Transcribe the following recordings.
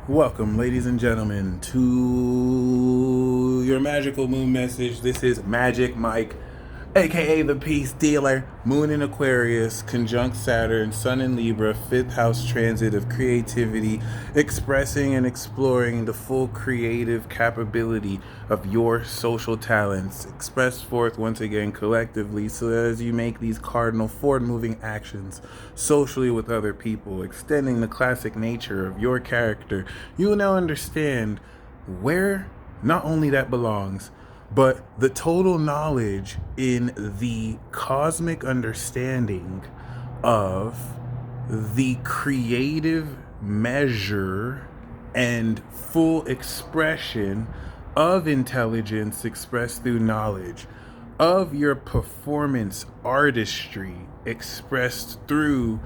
Welcome, ladies and gentlemen, to your magical moon message. This is Magic Mike, aka the Peace Dealer. Moon in Aquarius, conjunct Saturn, Sun in Libra, fifth house transit of creativity, expressing and exploring the full creative capability of your social talents, expressed forth once again collectively, so that as you make these cardinal forward moving actions socially with other people, extending the classic nature of your character, you will now understand where not only that belongs, but the total knowledge in the cosmic understanding of the creative measure and full expression of intelligence expressed through knowledge, of your performance artistry expressed through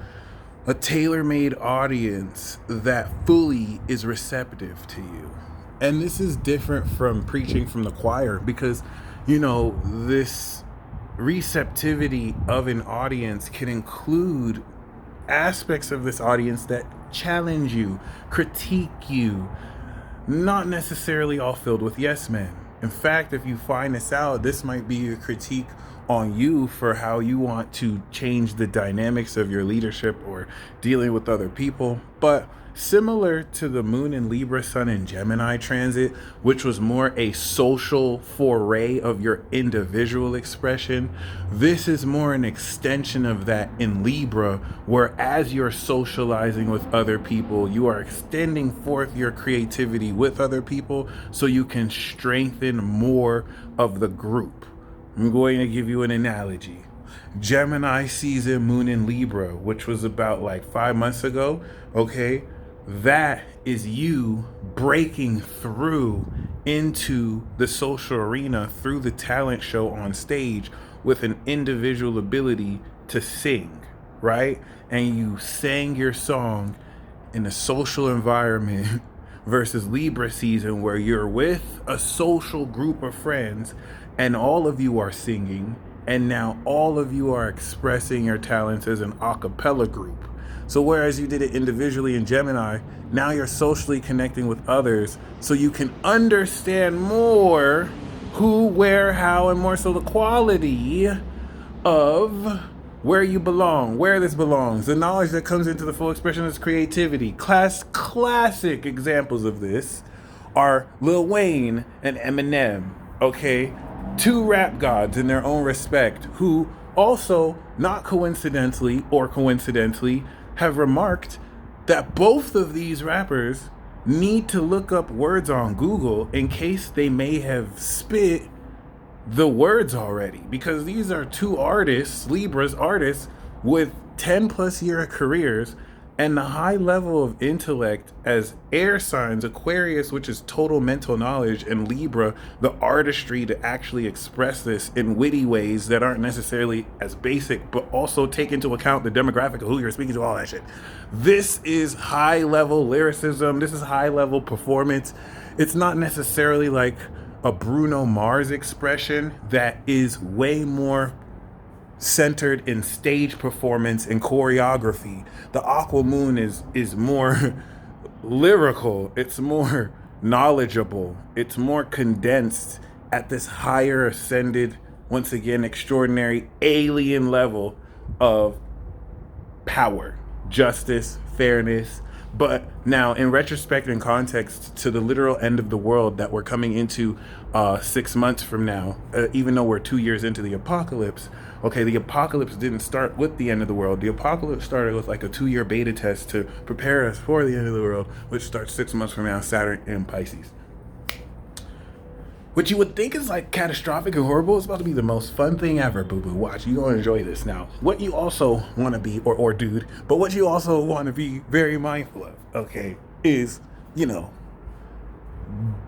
a tailor-made audience that fully is receptive to you. And this is different from preaching from the choir because, this receptivity of an audience can include aspects of this audience that challenge you, critique you, not necessarily all filled with yes men. In fact, if you find this out, this might be a critique on you for how you want to change the dynamics of your leadership or dealing with other people. But similar to the moon in Libra, sun in Gemini transit, which was more a social foray of your individual expression, this is more an extension of that in Libra, where as you're socializing with other people, you are extending forth your creativity with other people so you can strengthen more of the group. I'm going to give you an analogy. Gemini season, moon in Libra, which was about like 5 months ago, okay? That is you breaking through into the social arena through the talent show on stage with an individual ability to sing, right? And you sang your song in a social environment versus Libra season where you're with a social group of friends and all of you are singing, and now all of you are expressing your talents as an a cappella group. So whereas you did it individually in Gemini, now you're socially connecting with others so you can understand more who, where, how, and more so the quality of where you belong, where this belongs, the knowledge that comes into the full expression of creativity. Classic examples of this are Lil Wayne and Eminem, okay? Two rap gods in their own respect, who also, not coincidentally or coincidentally, have remarked that both of these rappers need to look up words on Google in case they may have spit the words already, because these are two artists, Libra's artists, with 10 plus year careers and the high level of intellect as air signs, Aquarius, which is total mental knowledge, and Libra, the artistry to actually express this in witty ways that aren't necessarily as basic, but also take into account the demographic of who you're speaking to, all that shit. This is high level lyricism. This is high level performance. It's not necessarily like a Bruno Mars expression that is way more centered in stage performance and choreography. The Aqua Moon is more lyrical, it's more knowledgeable, it's more condensed at this higher ascended, once again, extraordinary alien level of power, justice, fairness. But now, in retrospect and context to the literal end of the world that we're coming into 6 months from now, even though we're 2 years into the apocalypse, okay, the apocalypse didn't start with the end of the world. The apocalypse started with like a 2-year beta test to prepare us for the end of the world, which starts 6 months from now, Saturn in Pisces. What you would think is like catastrophic and horrible is about to be the most fun thing ever, boo-boo. Watch, you're going to enjoy this. Now, what you also want to be, or dude, but what you also want to be very mindful of, okay, is,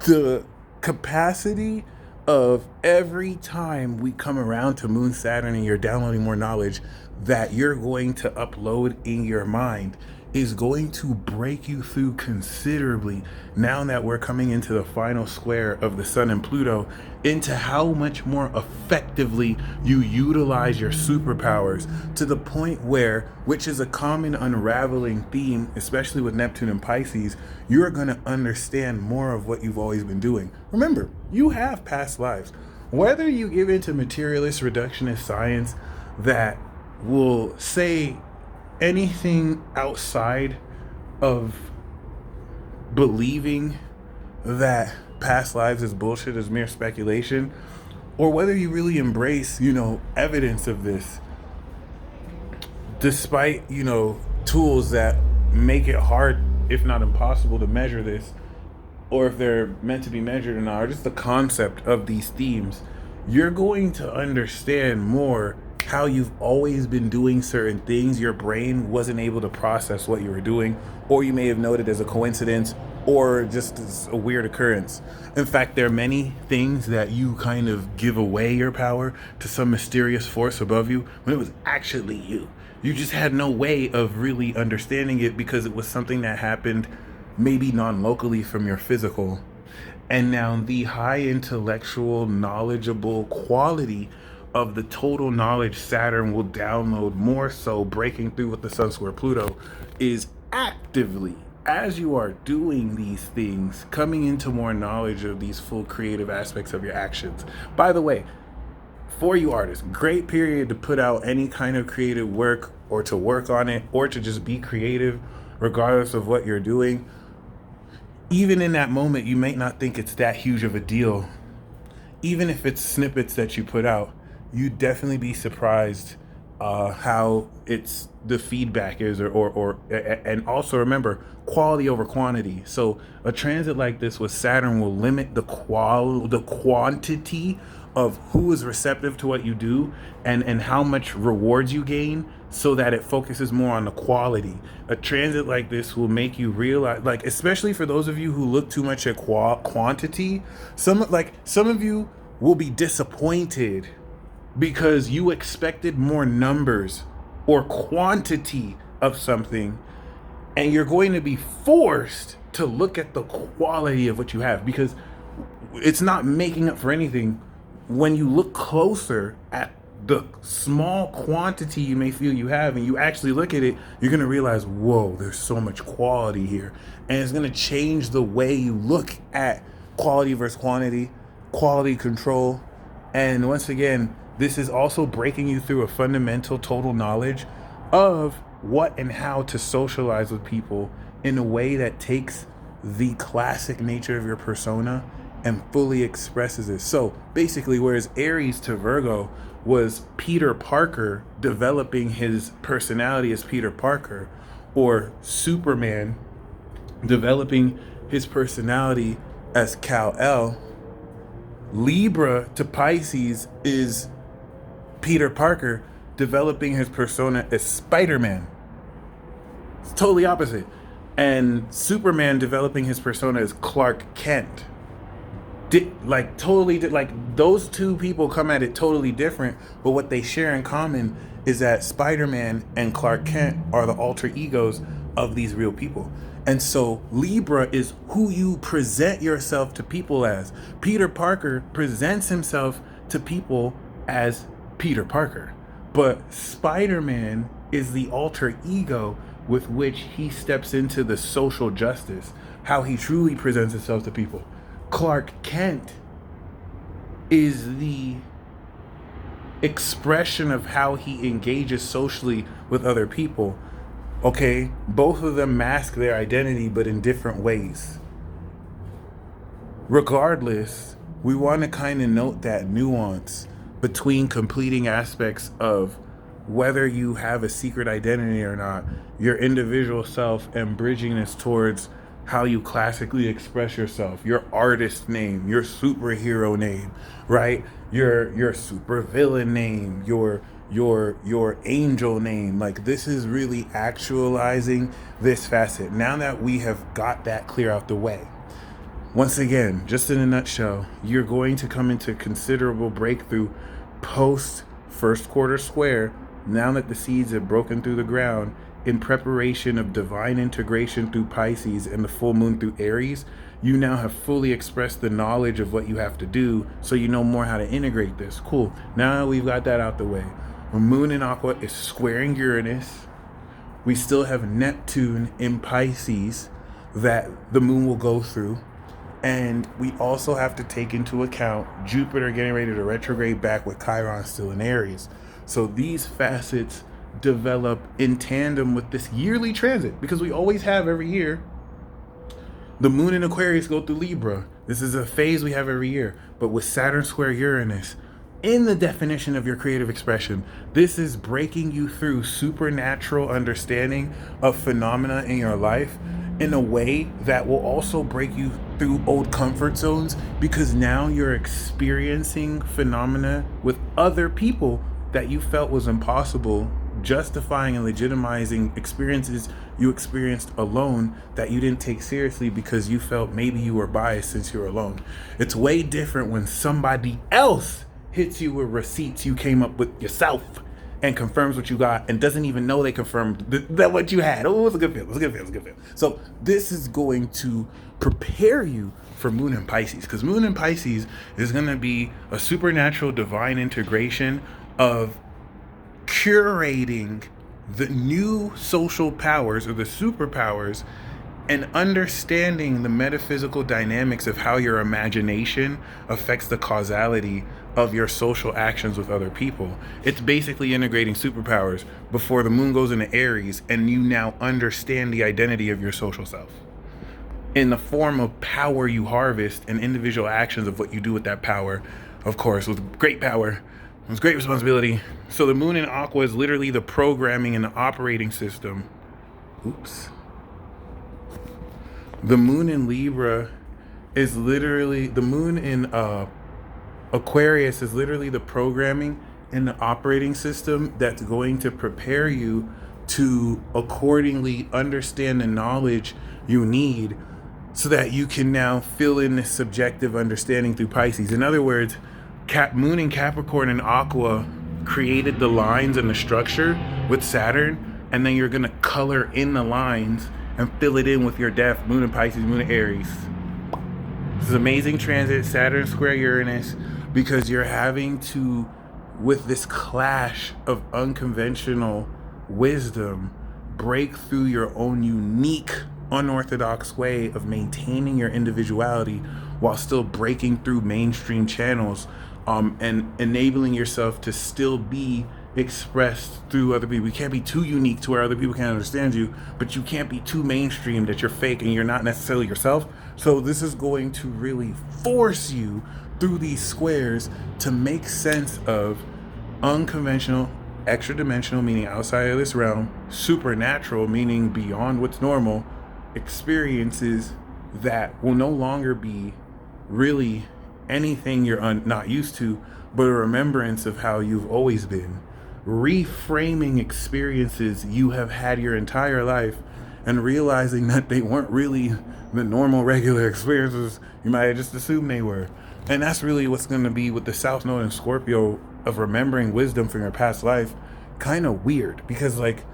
the capacity of every time we come around to Moon Saturn and you're downloading more knowledge that you're going to upload in your mind is going to break you through considerably now that we're coming into the final square of the Sun and Pluto, into how much more effectively you utilize your superpowers, to the point where, which is a common unraveling theme, especially with Neptune and Pisces, you're going to understand more of what you've always been doing. Remember, you have past lives. Whether you give into materialist reductionist science that will say anything outside of believing that past lives is bullshit, is mere speculation, or whether you really embrace, evidence of this, despite, tools that make it hard, if not impossible, to measure this, or if they're meant to be measured or not, or just the concept of these themes, you're going to understand more how you've always been doing certain things. Your brain wasn't able to process what you were doing, or you may have noted as a coincidence, or just as a weird occurrence. In fact, there are many things that you kind of give away your power to some mysterious force above you when it was actually you. You just had no way of really understanding it because it was something that happened maybe non-locally from your physical. And now the high intellectual, knowledgeable quality of the total knowledge Saturn will download, more so breaking through with the Sun square Pluto, is actively, as you are doing these things, coming into more knowledge of these full creative aspects of your actions. By the way, for you artists, great period to put out any kind of creative work, or to work on it, or to just be creative regardless of what you're doing. Even in that moment, you may not think it's that huge of a deal. Even if it's snippets that you put out, you'd definitely be surprised how it's the feedback is, or and also remember, quality over quantity. So a transit like this with Saturn will limit the quantity of who is receptive to what you do, and how much rewards you gain, so that it focuses more on the quality. A transit like this will make you realize, like, especially for those of you who look too much at quantity, some of you will be disappointed because you expected more numbers or quantity of something, and you're going to be forced to look at the quality of what you have, because it's not making up for anything. When you look closer at the small quantity you may feel you have, and you actually look at it, you're going to realize, whoa, there's so much quality here. And it's going to change the way you look at quality versus quantity, quality control. And once again, this is also breaking you through a fundamental total knowledge of what and how to socialize with people in a way that takes the classic nature of your persona and fully expresses it. So basically, whereas Aries to Virgo was Peter Parker developing his personality as Peter Parker, or Superman developing his personality as Kal-El, Libra to Pisces is Peter Parker developing his persona as Spider-Man. It's totally opposite. And Superman developing his persona as Clark Kent. Those two people come at it totally different, but what they share in common is that Spider-Man and Clark Kent are the alter egos of these real people. And so Libra is who you present yourself to people as. Peter Parker presents himself to people as Peter Parker, but Spider-Man is the alter ego with which he steps into the social justice, how he truly presents himself to people. Clark Kent is the expression of how he engages socially with other people. Okay, both of them mask their identity, but in different ways. Regardless, we want to kind of note that nuance between completing aspects of whether you have a secret identity or not, your individual self, and bridging this towards how you classically express yourself, your artist name, your superhero name, right? Your super villain name, your angel name. Like, this is really actualizing this facet. Now that we have got that clear out the way, once again, just in a nutshell, you're going to come into considerable breakthrough post first quarter square, now that the seeds have broken through the ground, in preparation of divine integration through Pisces and the full moon through Aries, you now have fully expressed the knowledge of what you have to do, so you know more how to integrate this. Cool. Now we've got that out the way. Moon in Aqua is squaring Uranus. We still have Neptune in Pisces that the moon will go through. And we also have to take into account Jupiter getting ready to retrograde back with Chiron still in Aries. So these facets develop in tandem with this yearly transit, because we always have every year the moon in Aquarius go through Libra. This is a phase we have every year. But with Saturn square Uranus, in the definition of your creative expression, this is breaking you through supernatural understanding of phenomena in your life in a way that will also break you through old comfort zones, because now you're experiencing phenomena with other people that you felt was impossible, justifying and legitimizing experiences you experienced alone that you didn't take seriously because you felt maybe you were biased since you were alone. It's way different when somebody else hits you with receipts you came up with yourself and confirms what you got and doesn't even know they confirmed that what you had. Oh, it's a good feel. It's a good feel. It's a good feel. So this is going to prepare you for Moon in Pisces, because Moon in Pisces is going to be a supernatural divine integration of curating the new social powers or the superpowers and understanding the metaphysical dynamics of how your imagination affects the causality of your social actions with other people. It's basically integrating superpowers before the moon goes into Aries, and you now understand the identity of your social self in the form of power you harvest and individual actions of what you do with that power. Of course, with great power comes great responsibility. So the moon in Aqua is literally the programming and the operating system. Oops. The moon in Libra is literally, the moon in Aquarius is literally the programming and the operating system that's going to prepare you to accordingly understand the knowledge you need so that you can now fill in this subjective understanding through Pisces. In other words, moon in Capricorn and Aqua created the lines and the structure with Saturn, and then you're going to color in the lines and fill it in with your depth. Moon in Pisces, moon in Aries. This is amazing transit, Saturn square Uranus, because you're having to, with this clash of unconventional wisdom, break through your own unique, unorthodox way of maintaining your individuality while still breaking through mainstream channels, and enabling yourself to still be expressed through other people. You can't be too unique to where other people can't understand you, but you can't be too mainstream that you're fake and you're not necessarily yourself. So this is going to really force you through these squares to make sense of unconventional, extra dimensional, meaning outside of this realm, supernatural, meaning beyond what's normal, experiences that will no longer be really anything you're not used to, but a remembrance of how you've always been. Reframing experiences you have had your entire life and realizing that they weren't really the normal, regular experiences you might have just assumed they were. And that's really what's going to be with the South Node in Scorpio of remembering wisdom from your past life. Kind of weird, because like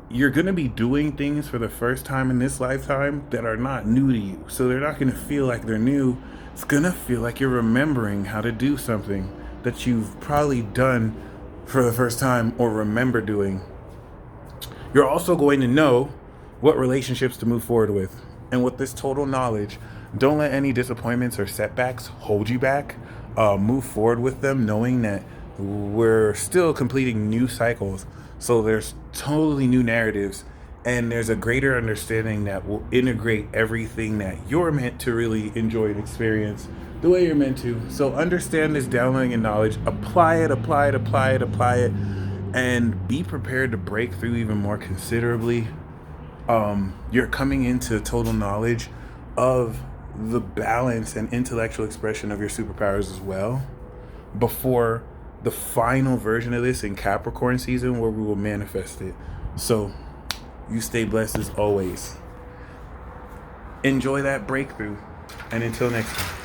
you're going to be doing things for the first time in this lifetime that are not new to you. So they're not going to feel like they're new. It's going to feel like you're remembering how to do something that you've probably done for the first time or remember doing. You're also going to know what relationships to move forward with. And with this total knowledge, don't let any disappointments or setbacks hold you back. Move forward with them, knowing that we're still completing new cycles. So there's totally new narratives, and there's a greater understanding that will integrate everything that you're meant to really enjoy and experience the way you're meant to. So understand this downloading and knowledge, apply it, and be prepared to break through even more considerably. You're coming into total knowledge of the balance and intellectual expression of your superpowers as well before the final version of this in Capricorn season, where we will manifest it. So you stay blessed as always. Enjoy that breakthrough, and until next time.